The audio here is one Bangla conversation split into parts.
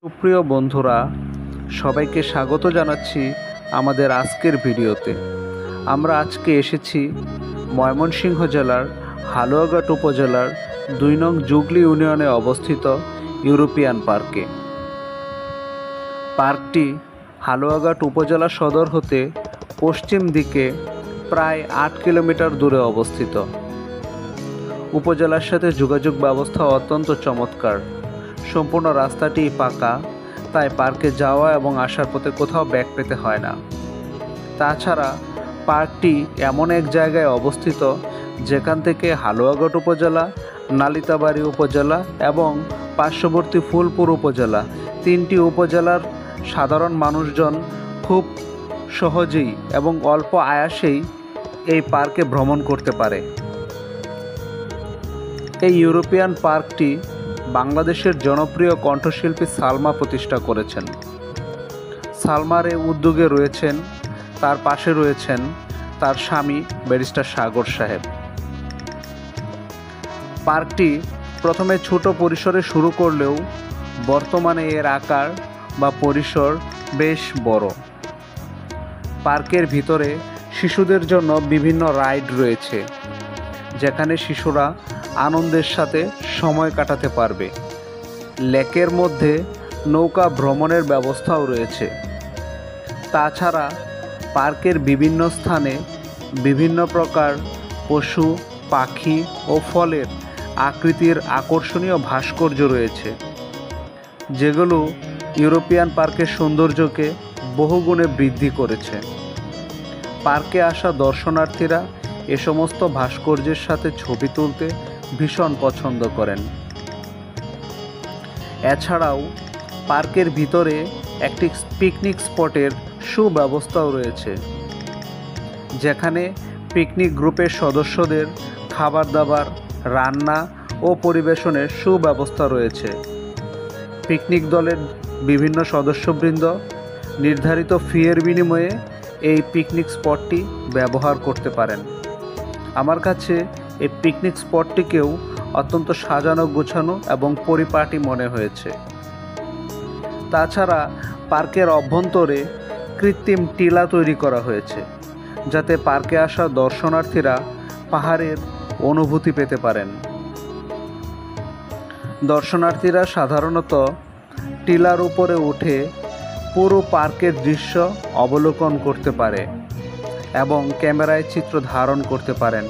সুপ্রিয় বন্ধুরা, সবাইকে স্বাগত জানাচ্ছি আমাদের আজকের ভিডিওতে। আমরা আজকে এসেছি ময়মনসিংহ জেলার হালুয়াঘাট উপজেলার ২ নং জুগলি ইউনিয়নে অবস্থিত ইউরোপিয়ান পার্কে। পার্কটি হালুয়াঘাট উপজেলা সদর হতে পশ্চিম দিকে প্রায় ৮ কিলোমিটার দূরে অবস্থিত। উপজেলার সাথে যোগাযোগ ব্যবস্থা অত্যন্ত চমৎকার। সম্পূর্ণ রাস্তাটি পাকা, তাই পার্কে যাওয়া এবং আসার পথে কোথাও ব্যাগ পেতে হয় না। তাছাড়া পার্কটি এমন এক জায়গায় অবস্থিত যেখান থেকে হালুয়াঘাট উপজেলা, নালিতাবাড়ী উপজেলা এবং পার্শ্ববর্তী ফুলপুর উপজেলা ৩টি উপজেলার সাধারণ মানুষজন খুব সহজেই এবং অল্প আয়াসেই এই পার্কে ভ্রমণ করতে পারে। এই ইউরোপিয়ান পার্কটি বাংলাদেশের জনপ্রিয় কণ্ঠশিল্পী সালমা প্রতিষ্ঠা করেছেন। সালমার এই উদ্যোগে রয়েছেন, তার পাশে রয়েছেন তার স্বামী ব্যারিস্টার সাগর সাহেব। পার্কটি প্রথমে ছোট পরিসরে শুরু করলেও বর্তমানে এর আকার বা পরিসর বেশ বড়। পার্কের ভিতরে শিশুদের জন্য বিভিন্ন রাইড রয়েছে, যেখানে শিশুরা আনন্দের সাথে সময় কাটাতে পারবে। লেকের মধ্যে নৌকা ভ্রমণের ব্যবস্থাও রয়েছে। তাছাড়া পার্কের বিভিন্ন স্থানে বিভিন্ন প্রকার পশু, পাখি ও ফলের আকৃতির আকর্ষণীয় ভাস্কর্য রয়েছে, যেগুলো ইউরোপিয়ান পার্কের সৌন্দর্যকে বহুগুণে বৃদ্ধি করেছে। পার্কে আসা দর্শনার্থীরা এ সমস্ত ভাস্কর্যের সাথে ছবি তুলতে ভীষণ পছন্দ করেন। এছাড়াও পার্কের ভিতরে একটি পিকনিক স্পটের সুব্যবস্থাও রয়েছে, যেখানে পিকনিক গ্রুপের সদস্যদের খাবার দাবার, রান্না ও পরিবেশনের সুব্যবস্থা রয়েছে। পিকনিক দলের বিভিন্ন সদস্যবৃন্দ নির্ধারিত ফি-এর বিনিময়ে এই পিকনিক স্পটটি ব্যবহার করতে পারেন। আমার কাছে এই পিকনিক স্পটটিকেও অত্যন্ত সাজানো গোছানো এবং পরিপাটি মনে হয়েছে। তাছাড়া পার্কের অভ্যন্তরে কৃত্রিম টিলা তৈরি করা হয়েছে, যাতে পার্কে আসা দর্শনার্থীরা পাহাড়ের অনুভূতি পেতে পারেন। দর্শনার্থীরা সাধারণত টিলার উপরে উঠে পুরো পার্কের দৃশ্য অবলোকন করতে পারে এবং ক্যামেরায় চিত্র ধারণ করতে পারেন।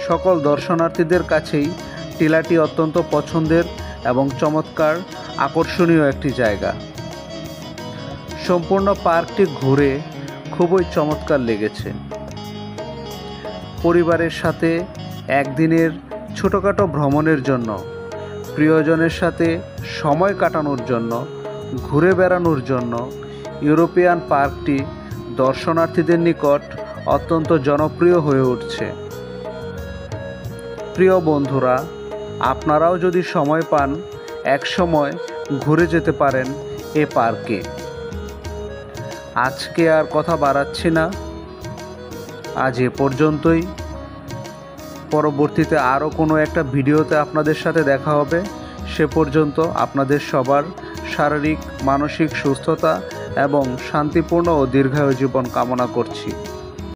সকল দর্শনার্থীদের কাছেই টিলাটি অত্যন্ত পছন্দের এবং চমৎকার আকর্ষণীয় একটি জায়গা। সম্পূর্ণ পার্কটি ঘুরে খুবই চমৎকার লেগেছে। পরিবারের সাথে একদিনের ছোটোখাটো ভ্রমণের জন্য, প্রিয়জনের সাথে সময় কাটানোর জন্য, ঘুরে বেড়ানোর জন্য ইউরোপিয়ান পার্কটি দর্শনার্থীদের নিকট অত্যন্ত জনপ্রিয় হয়ে উঠছে। প্রিয় বন্ধুরা, আপনারাও যদি সময় পান, এক সময় ঘুরে যেতে পারেন এ পার্কে। আজকে আর কথা বাড়াচ্ছি না, আজ এ পর্যন্তই। পরবর্তীতে আরও কোনো একটা ভিডিওতে আপনাদের সাথে দেখা হবে। সে পর্যন্ত আপনাদের সবার শারীরিক মানসিক সুস্থতা এবং শান্তিপূর্ণ ও দীর্ঘায়ু জীবন কামনা করছি।